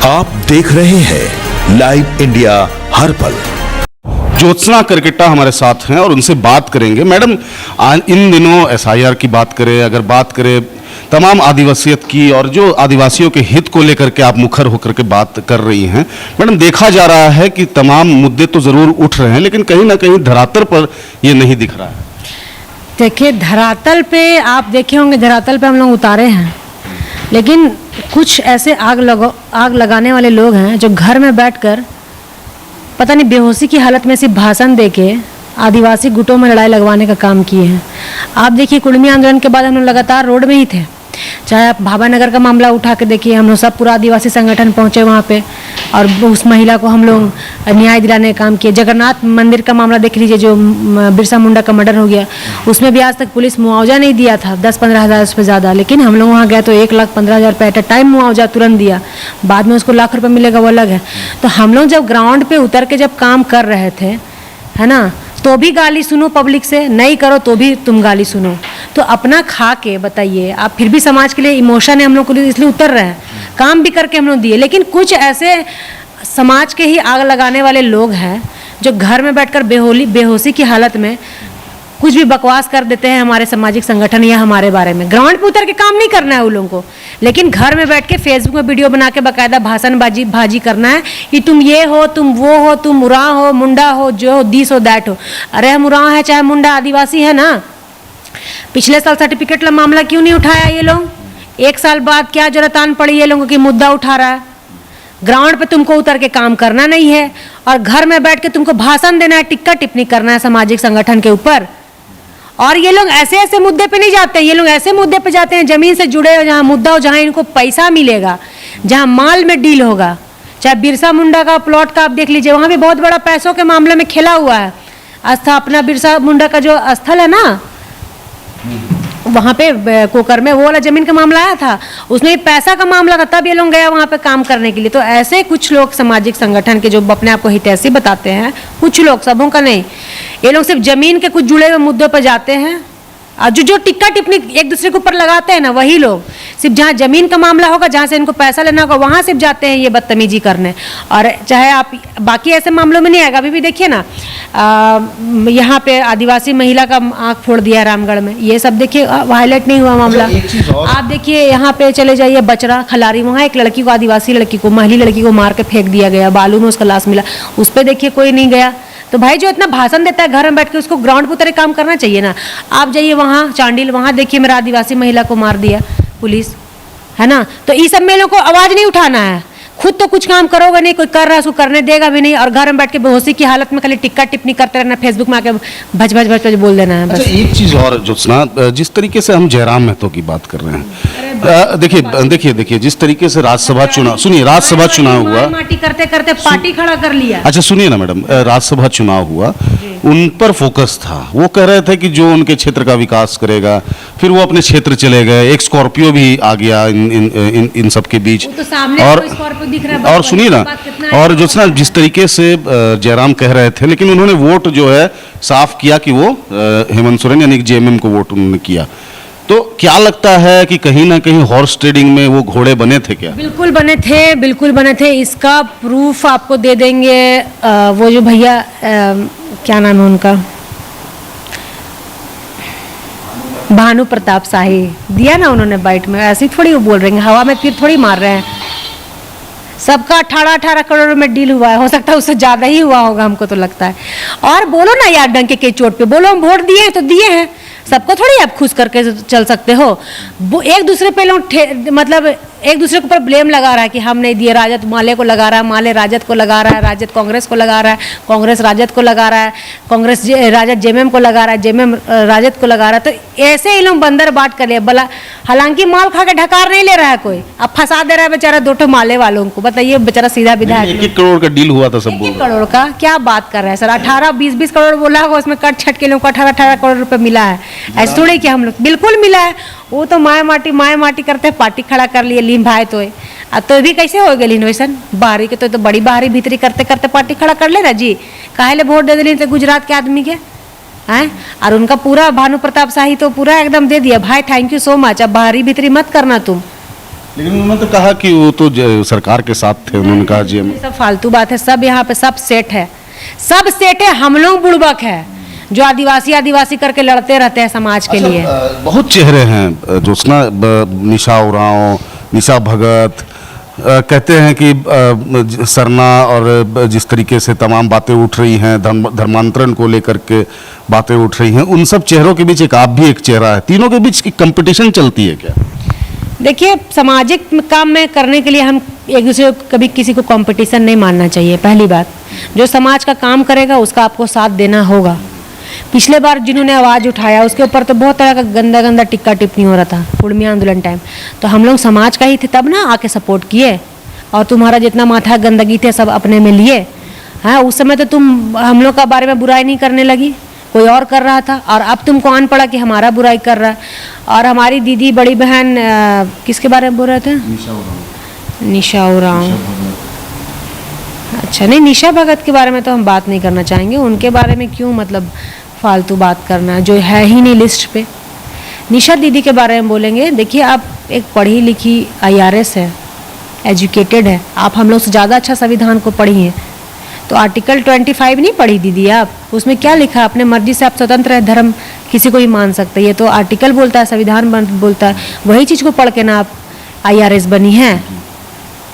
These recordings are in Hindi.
आप देख रहे हैं लाइव इंडिया हर पल। ज्योत्सना करकेटा हमारे साथ हैं और उनसे बात करेंगे। मैडम, इन दिनों एसआईआर की बात करें, अगर बात करें तमाम आदिवासियत की और जो आदिवासियों के हित को लेकर के आप मुखर होकर के बात कर रही हैं, मैडम देखा जा रहा है कि तमाम मुद्दे तो जरूर उठ रहे हैं लेकिन कहीं ना कहीं धरातल पर ये नहीं दिख रहा है। देखिए, धरातल पे आप देखे होंगे, धरातल पे हम लोग उतारे हैं, लेकिन कुछ ऐसे आग लगाने वाले लोग हैं जो घर में बैठकर पता नहीं बेहोशी की हालत में सिर्फ भाषण देके आदिवासी गुटों में लड़ाई लगवाने का काम किए हैं। आप देखिए, कुर्मी आंदोलन के बाद हम लोग लगातार रोड में ही थे। चाहे आप भाभानगर का मामला उठा के देखिए, हम लोग सब पूरा आदिवासी संगठन पहुंचे वहाँ पे और उस महिला को हम लोग न्याय दिलाने का काम किए। जगन्नाथ मंदिर का मामला देख लीजिए, जो बिरसा मुंडा का मर्डर हो गया, उसमें भी आज तक पुलिस मुआवजा नहीं दिया था 10-15 हज़ार से ज़्यादा, लेकिन हम लोग वहाँ गए तो 1,15,000 रुपये एट अ टाइम मुआवजा तुरंत दिया। बाद में उसको लाख रुपये मिलेगा वो अलग है। तो हम लोग जब ग्राउंड पर उतर के जब काम कर रहे थे, है ना, तो भी गाली सुनो पब्लिक से, नहीं करो तो भी तुम गाली सुनो। तो अपना खा के बताइए, आप फिर भी समाज के लिए इमोशन है हम लोग को, इसलिए उतर रहे हैं, काम भी करके हम लोग दिए। लेकिन कुछ ऐसे समाज के ही आग लगाने वाले लोग हैं जो घर में बैठकर बेहोशी की हालत में कुछ भी बकवास कर देते हैं हमारे सामाजिक संगठन या हमारे बारे में। ग्राउंड पे उतर के काम नहीं करना है उन लोगों को, लेकिन घर में बैठ के फेसबुक में वीडियो बना के बाकायदा भाषण करना है कि तुम ये हो, तुम वो हो, तुम उरांव हो, मुंडा हो, जो हो, दिस हो, दैट हो। अरे हम उरांव है चाहे मुंडा, आदिवासी है ना। पिछले साल सर्टिफिकेट का मामला क्यों नहीं उठाया ये लोग? 1 साल बाद क्या जरूरत आन पड़ी ये लोगों की मुद्दा उठा रहा है? ग्राउंड पे तुमको उतर के काम करना नहीं है और घर में बैठ के तुमको भाषण देना है, टिक्का टिप्पणी करना है सामाजिक संगठन के ऊपर। और ये लोग ऐसे ऐसे मुद्दे पे नहीं जाते, ये लोग ऐसे मुद्दे पे जाते हैं जमीन से जुड़े हो, जहाँ मुद्दा हो, जहाँ इनको पैसा मिलेगा, जहाँ माल में डील होगा। चाहे बिरसा मुंडा का प्लॉट का आप देख लीजिए, वहाँ भी बहुत बड़ा पैसों के मामले में खेला हुआ है। अपना बिरसा मुंडा का जो स्थल है ना, वहाँ पे कोकर में वो वाला जमीन का मामला आया था, उसमें पैसा का मामला था, तब ये लोग गया वहाँ पे काम करने के लिए। तो ऐसे कुछ लोग सामाजिक संगठन के जो अपने आप को हितैषी बताते हैं, कुछ लोग, सबों का नहीं, ये लोग सिर्फ जमीन के कुछ जुड़े हुए मुद्दों पर जाते हैं और जो टिक्का टिप्पणी एक दूसरे के ऊपर लगाते हैं ना, वही लोग सिर्फ जहाँ जमीन का मामला होगा, जहाँ से इनको पैसा लेना होगा, वहाँ सिर्फ जाते हैं ये बदतमीजी करने। और चाहे आप बाकी ऐसे मामलों में नहीं आएगा। अभी भी देखिए ना, यहाँ पे आदिवासी महिला का आँख फोड़ दिया रामगढ़ में, ये सब देखिए हाईलाइट नहीं हुआ मामला। आप देखिए यहाँ पे चले जाइए बचरा खलारी, वहाँ एक लड़की को, आदिवासी लड़की को, महिला लड़की को मार के फेंक दिया गया, बालू में उसका लाश मिला, उस पर देखिए कोई नहीं गया। तो भाई जो इतना भाषण देता है घर में बैठ के, उसको ग्राउंड पर उतर काम करना चाहिए ना। आप जाइए वहाँ चांडिल, वहाँ देखिए मेरा आदिवासी महिला को मार दिया पुलिस, है ना। तो इस सब में लोगों को आवाज़ नहीं उठाना है। खुद तो कुछ काम करोगे नहीं, कोई कर रहा है उसको करने देगा भी नहीं, और घर में बैठ के बेहोशी की हालत में खाली टिक्का टिप्पणी करते रहना, फेसबुक में आके भज भज भज बोल देना है बस। अच्छा, एक चीज़ और ज्योत्सना, जिस तरीके से हम जयराम महतो की बात कर रहे हैं, देखिए जिस तरीके से राज्यसभा चुनाव, सुनिए, राज्यसभा चुनाव हुआ, माटी करते करते पार्टी खड़ा कर लिया। अच्छा सुनिए ना मैडम, राज्यसभा चुनाव हुआ, उन पर फोकस था, वो कह रहे थे कि जो उनके क्षेत्र का विकास करेगा, फिर वो अपने क्षेत्र चले गए, एक स्कॉर्पियो भी आ गया इन सब के बीच। और सुनिए ना, और ज्योत्सना जिस तरीके से जयराम कह रहे थे, लेकिन उन्होंने वोट जो है साफ किया कि वो हेमंत सोरेन यानी जेएमएम को वोट उन्होंने किया। तो क्या लगता है कि कहीं ना कहीं हॉर्स ट्रेडिंग में वो घोड़े बने थे क्या? बिल्कुल बने थे, बिल्कुल बने थे। इसका प्रूफ आपको दे देंगे। वो जो भैया, क्या नाम है उनका, भानु प्रताप शाही, दिया ना उन्होंने बाइट में। ऐसे थोड़ी वो बोल रहे हैं, हवा में तीर थोड़ी मार रहे हैं। सबका 18 करोड़ में डील हुआ है, हो सकता है उससे ज़्यादा ही हुआ होगा, हमको तो लगता है। और बोलो ना यार, डंके के चोट पे बोलो, हम वोट दिए हैं तो दिए हैं, सबको थोड़ी आप खुश करके चल सकते हो। वो एक दूसरे पे लोग मतलब एक दूसरे के ऊपर ब्लेम लगा रहा है कि हम नहीं दिए, राजद माले को लगा रहा है, माले राजद को लगा रहा है, राजद कांग्रेस को लगा रहा है, कांग्रेस राजद को लगा रहा है, कांग्रेस राजद जेएमएम को लगा रहा है, जेएमएम राजद को लगा रहा है। तो ऐसे ही लोग बंदर बाट कर लिए भला, हालांकि माल खा के ढकार नहीं ले रहा है कोई, अब फंसा दे रहा है बेचारा 2 माले वालों को। बताइए बेचारा सीधा विधायक, 1 करोड़ का डील हुआ था, सब 1 करोड़ का क्या बात कर रहे हैं सर? 18-20 करोड़ बोला होगा, उसमें कट छट के लोगों को 18 करोड़ रुपए मिला है। ऐसे थोड़ी कि हम लोग, बिल्कुल मिला है। वो तो माया माटी करते पार्टी खड़ा कर लिए लीम भाई। तो भी कैसे हो गए इन्वेशन बाहरी के, तो बड़ी बाहरी भीतरी करते करते पार्टी खड़ा कर ले ना जी। काहे ले वोट दे दिली गुजरात के आदमी के हैं? और उनका पूरा भानु प्रताप शाही तो पूरा एकदम दे दिया, भाई थैंक यू सो मच, अब बाहरी भीतरी मत करना तुम, लेकिन उन्होंने तो कहा कि वो तो सरकार के साथ थे, उन्होंने कहा जी ये सब फालतू बात है। सब यहाँ पे सब सेट है, सब सेट है। हम लोग बुड़बक है जो आदिवासी आदिवासी करके लड़ते रहते हैं समाज के लिए। बहुत चेहरे हैं ज्योत्सना, निशा उरांव, निशा भगत, कहते हैं कि सरना और जिस तरीके से तमाम बातें उठ रही हैं, धर्मांतरण को लेकर के बातें उठ रही हैं, उन सब चेहरों के बीच एक आप भी एक चेहरा है। तीनों के बीच एक कंपटीशन चलती है क्या? देखिए, सामाजिक काम में करने के लिए हम एक दूसरे को कभी किसी को कंपटीशन नहीं मानना चाहिए। पहली बात, जो समाज का काम करेगा उसका आपको साथ देना होगा। पिछले बार जिन्होंने आवाज़ उठाया उसके ऊपर तो बहुत तरह का गंदा गंदा टिक्का टिप्पणी हो रहा था कुड़मिया आंदोलन टाइम, तो हम लोग समाज का ही थे तब ना आके सपोर्ट किए, और तुम्हारा जितना माथा गंदगी थे सब अपने में लिए। हाँ, उस समय तो तुम हम लोग का बारे में बुराई नहीं करने लगी, कोई और कर रहा था, और अब तुमको आन पड़ा कि हमारा बुराई कर रहा है। और हमारी दीदी बड़ी बहन किसके बारे में बोल रहे थे? निशा उरांव। अच्छा, नहीं, निशा भगत के बारे में तो हम बात नहीं करना चाहेंगे। उनके बारे में क्यों मतलब फालतू बात करना जो है ही नहीं लिस्ट पे। निशा दीदी के बारे में बोलेंगे। देखिए, आप एक पढ़ी लिखी IRS है, एजुकेटेड है, आप हम लोग से ज़्यादा अच्छा संविधान को पढ़ी हैं। तो आर्टिकल 25 नहीं पढ़ी दीदी आप? उसमें क्या लिखा है? अपने मर्जी से आप स्वतंत्र है, धर्म किसी को भी मान सकते हैं। ये तो आर्टिकल बोलता है, संविधान बोलता है। वही चीज़ को पढ़ के ना आप IRS बनी हैं।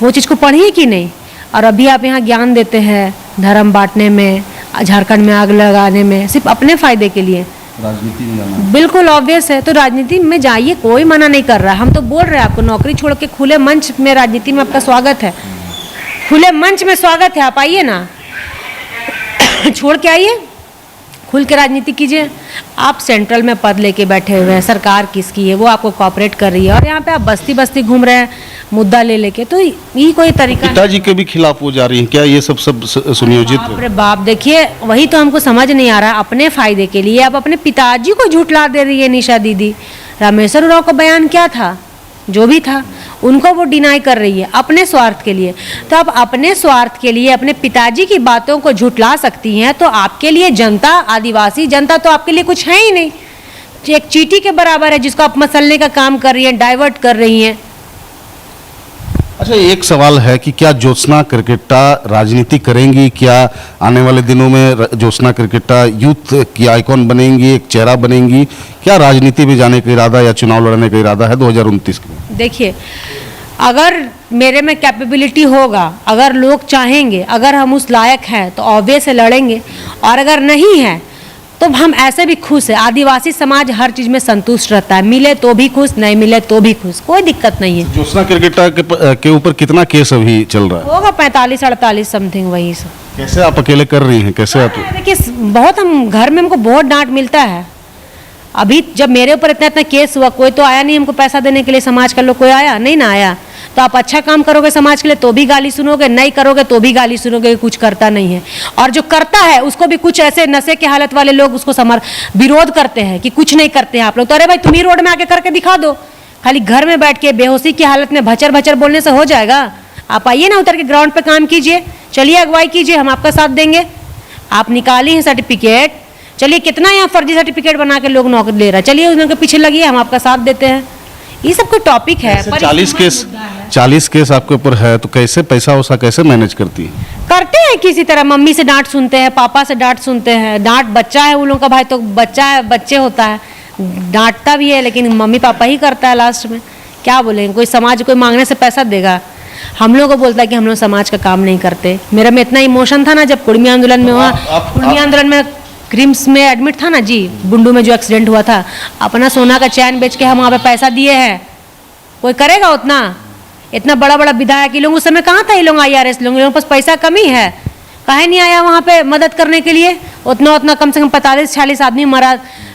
वो चीज़ को पढ़िए कि नहीं? और अभी आप यहाँ ज्ञान देते हैं धर्म बांटने में, झारखंड में आग लगाने में, सिर्फ अपने फायदे के लिए। राजनीति में जाना बिल्कुल ऑब्वियस है, तो राजनीति में जाइए, कोई मना नहीं कर रहा। हम तो बोल रहे हैं आपको, नौकरी छोड़ के खुले मंच में राजनीति में आपका स्वागत है। खुले मंच में स्वागत है, आप आइए ना, छोड़ के आइए, खुल के राजनीति कीजिए। आप सेंट्रल में पद लेके बैठे हुए हैं, सरकार किसकी है वो आपको कॉपरेट कर रही है, और यहाँ पे आप बस्ती बस्ती घूम रहे हैं मुद्दा ले लेके, तो ये कोई तरीका? पिताजी के भी खिलाफ हो जा रही है क्या? ये सब सुनियोजित है? अरे बाप, देखिए वही तो हमको समझ नहीं आ रहा। अपने फायदे के लिए आप अपने पिताजी को झूठला दे रही है निशा दीदी। रामेश्वर उरांव का बयान क्या था? जो भी था उनको वो डिनाई कर रही है अपने स्वार्थ के लिए। तो आप अपने स्वार्थ के लिए अपने पिताजी की बातों को झुठला सकती हैं, तो आपके लिए जनता, आदिवासी जनता तो आपके लिए कुछ है ही नहीं, एक चींटी के बराबर है जिसको आप मसलने का काम कर रही हैं, डाइवर्ट कर रही हैं। अच्छा, एक सवाल है कि क्या ज्योत्सना क्रिकेटा राजनीति करेंगी? क्या आने वाले दिनों में ज्योत्सना क्रिकेटा यूथ की आइकॉन बनेंगी, एक चेहरा बनेंगी? क्या राजनीति में जाने का इरादा या चुनाव लड़ने का इरादा है 2029 में? देखिए, अगर मेरे में कैपेबिलिटी होगा, अगर लोग चाहेंगे, अगर हम उस लायक हैं तो ऑब्वियस है लड़ेंगे, और अगर नहीं है तो हम ऐसे भी खुश है। आदिवासी समाज हर चीज में संतुष्ट रहता है, मिले तो भी खुश, नहीं मिले तो भी खुश, कोई दिक्कत नहीं है। ज्योत्सना क्रिकेटा के ऊपर कितना केस अभी चल रहा है? होगा 45-48 समथिंग, वही सब। कैसे आप अकेले कर रही हैं? कैसे आप? देखिए, बहुत हम घर में हमको बहुत डांट मिलता है। अभी जब मेरे ऊपर इतना इतना केस हुआ, कोई तो आया नहीं हमको पैसा देने के लिए, समाज का लोग कोई आया नहीं ना आया। तो आप अच्छा काम करोगे समाज के लिए तो भी गाली सुनोगे, नहीं करोगे तो भी गाली सुनोगे, कुछ करता नहीं है। और जो करता है उसको भी कुछ ऐसे नशे के हालत वाले लोग उसको विरोध करते हैं कि कुछ नहीं करते हैं आप लोग। तो अरे भाई, तुम ही रोड में आके करके दिखा दो। खाली घर में बैठ के बेहोशी की हालत में भचर भचर बोलने से हो जाएगा? आप आइए ना, उतर के ग्राउंड पे काम कीजिए, चलिए अगुवाई कीजिए, हम आपका साथ देंगे। आप निकाली हैं सर्टिफिकेट, चलिए कितना यहाँ फर्जी सर्टिफिकेट बना के लोग नौकरी ले रहा है, चलिए उनके पीछे लगिए, हम आपका साथ देते हैं। ये सब कोई टॉपिक है। 40 केस आपके ऊपर है, तो कैसे पैसा वैसा कैसे मैनेज करती है? करते हैं किसी तरह, मम्मी से डांट सुनते हैं, पापा से डांट सुनते हैं। डांट बच्चा है उन लोगों का भाई, तो बच्चा है, बच्चे होता है, डांटता भी है, लेकिन मम्मी पापा ही करता है लास्ट में। क्या बोलेंगे? कोई समाज कोई मांगने से पैसा देगा? हम लोग को बोलता है कि हम लोग समाज का काम नहीं करते। मेरे में इतना इमोशन था ना जब कुड़मिया आंदोलन में हुआ, कुड़मिया आंदोलन में क्रिम्स में एडमिट था ना जी, बुंडू में जो एक्सीडेंट हुआ था, अपना सोना का चैन बेच के हम वहाँ पे पैसा दिए हैं। कोई करेगा उतना? इतना बड़ा बड़ा विधायक, ये लोग उस समय कहाँ था? ये लोग IRS लोगों के पास पैसा कमी है, काहे नहीं आया वहाँ पे मदद करने के लिए? उतना कम से कम 45-46 आदमी मरा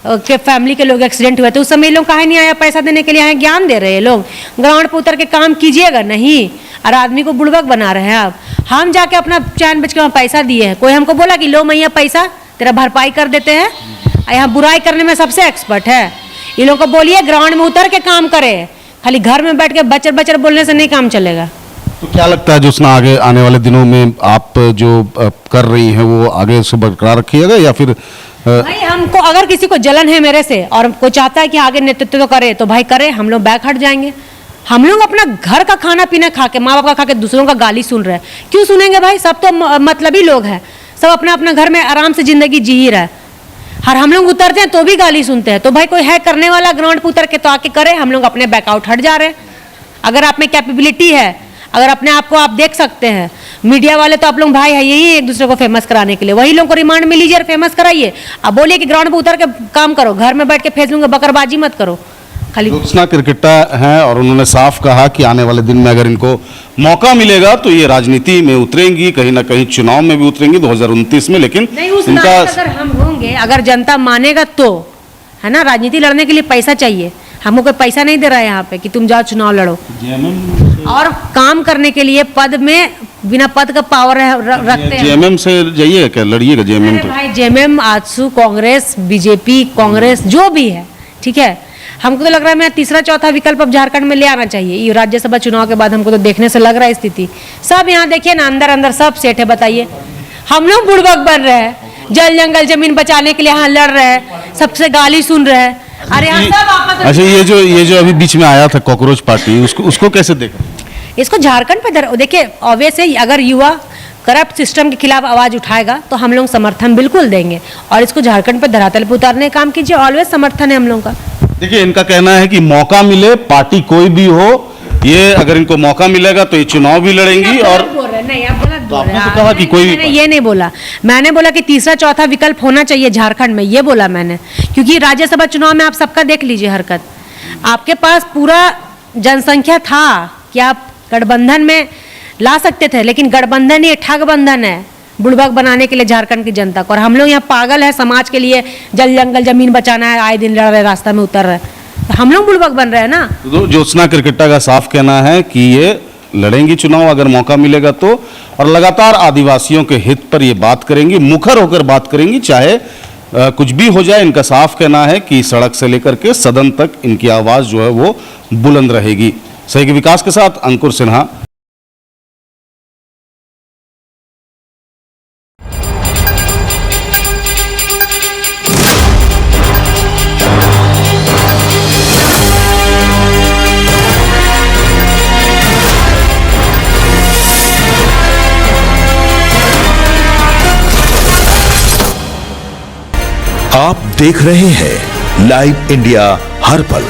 के फैमिली के लोग एक्सीडेंट हुए थे, उस समय ये लोग काहे नहीं आया पैसा देने के लिए? आए ज्ञान दे रहे हैं लोग, ग्राउंड पे उतर के काम कीजिएगा नहीं, और आदमी को बुड़बक बना रहे हैं आप। हम जाके अपना चैन बेच के वहाँ पैसा दिए हैं, कोई हमको बोला कि लो मैया पैसा तेरा भरपाई कर देते हैं? यहाँ बुराई करने में सबसे एक्सपर्ट है ये लोग को। बोलिए ग्राउंड में उतर के काम करे, खाली घर में बैठ के बचर बचर बोलने से नहीं काम चलेगा। तो क्या लगता है ज्योत्सना, आगे आने वाले दिनों में आप जो कर रही हैं वो आगे से बरकरार रखिएगा या फिर? भाई, हमको अगर किसी को जलन है मेरे से और कोई चाहता है कि आगे नेतृत्व तो करे, तो भाई करे, हम लोग बैक हट जाएंगे। हम लोग अपना घर का खाना पीना खा के, माँ बाप का खा के दूसरों का गाली सुन रहे हैं। क्यों सुनेंगे भाई? सब तो मतलबी लोग हैं, सब अपना अपना घर में आराम से जिंदगी जी ही रहा है। और हम लोग उतरते हैं तो भी गाली सुनते हैं। तो भाई कोई है करने वाला, ग्राउंड पे उतर के तो आके करे। हम लोग अपने बैकआउट हट जा रहे हैं। अगर आप में कैपेबिलिटी है, अगर अपने आप को आप देख सकते हैं, मीडिया वाले तो आप लोग भाई है यही एक दूसरे को फेमस कराने के लिए, वही लोगों को रिमांड में लीजिए और फेमस कराइए। अब बोलिए कि ग्राउंड पे उतर के काम करो, घर में बैठ के फेसबुक में बकरबाजी मत करो खाली। ज्योत्सना क्रिकेटा हैं और उन्होंने साफ कहा कि आने वाले दिन में अगर इनको मौका मिलेगा तो ये राजनीति में उतरेंगी, कहीं ना कहीं चुनाव में भी उतरेंगी 2029 में। लेकिन नहीं, उस इनका लायक अगर हम होंगे, अगर जनता मानेगा तो, है ना। राजनीति लड़ने के लिए पैसा चाहिए, हमको कोई पैसा नहीं दे रहा है यहाँ पे कि तुम जाओ चुनाव लड़ो। और काम करने के लिए पद में, बिना पद का पावर रखते हैं। जेएमएम से जाइएगा क्या, लड़िएगा जेएमएम पे? भाई जेएमएम, आजसू, कांग्रेस, बीजेपी, कांग्रेस जो भी है, ठीक है। हमको तो लग रहा है मैं तीसरा चौथा विकल्प अब झारखंड में ले आना चाहिए। ये राज्यसभा चुनाव के बाद हमको तो देखने से लग रहा है स्थिति सब यहाँ देखिए ना, अंदर अंदर सब सेट है। बताइए, हम लोग बुड़बक बन रहे हैं, जल जंगल जमीन बचाने के लिए यहाँ लड़ रहे हैं, सबसे गाली सुन रहे हैं। अरे यहाँ सब आपस में। अच्छा, ये जो अभी बीच में आया था कॉकरोच पार्टी, उसको कैसे देखा? इसको झारखंड पे देखिए, ऑब्वियस है, अगर युवा करप्ट सिस्टम के खिलाफ आवाज उठाएगा तो हम लोग समर्थन बिल्कुल देंगे। और इसको झारखंड पे धरातल पे उतारने का काम कीजिए, ऑलवेज समर्थन है हम लोगों का। देखिए, इनका कहना है कि मौका मिले, पार्टी कोई भी हो, ये अगर इनको मौका मिलेगा तो ये चुनाव भी लड़ेंगी। और नहीं, आप गलत बोल रहे हैं। आपने तो कहा कि कोई भी, मैंने ये नहीं बोला, मैंने बोला कि तीसरा चौथा विकल्प होना चाहिए झारखंड में, ये बोला मैंने। क्योंकि राज्यसभा चुनाव में आप सबका देख लीजिए हरकत, आपके पास पूरा जनसंख्या था कि आप गठबंधन में ला सकते थे, लेकिन गठबंधन ये ठग बंधन है बुड़बक बनाने के लिए झारखंड की जनता को। और हम लोग यहाँ पागल है, समाज के लिए जल जंगल जमीन बचाना है, आए दिन लड़ रहे, रास्ता में उतर रहे, तो हम लोग बुड़बक बन रहे हैं ना। तो ज्योत्सना क्रिकेटा का साफ कहना है कि ये लड़ेंगी चुनाव अगर मौका मिलेगा तो, और लगातार आदिवासियों के हित पर ये बात करेंगी, मुखर होकर बात करेंगी, चाहे कुछ भी हो जाए। इनका साफ कहना है कि सड़क से लेकर के सदन तक इनकी आवाज जो है वो बुलंद रहेगी। सही के विकास के साथ अंकुर सिन्हा। आप देख रहे हैं लाइव इंडिया हर पल।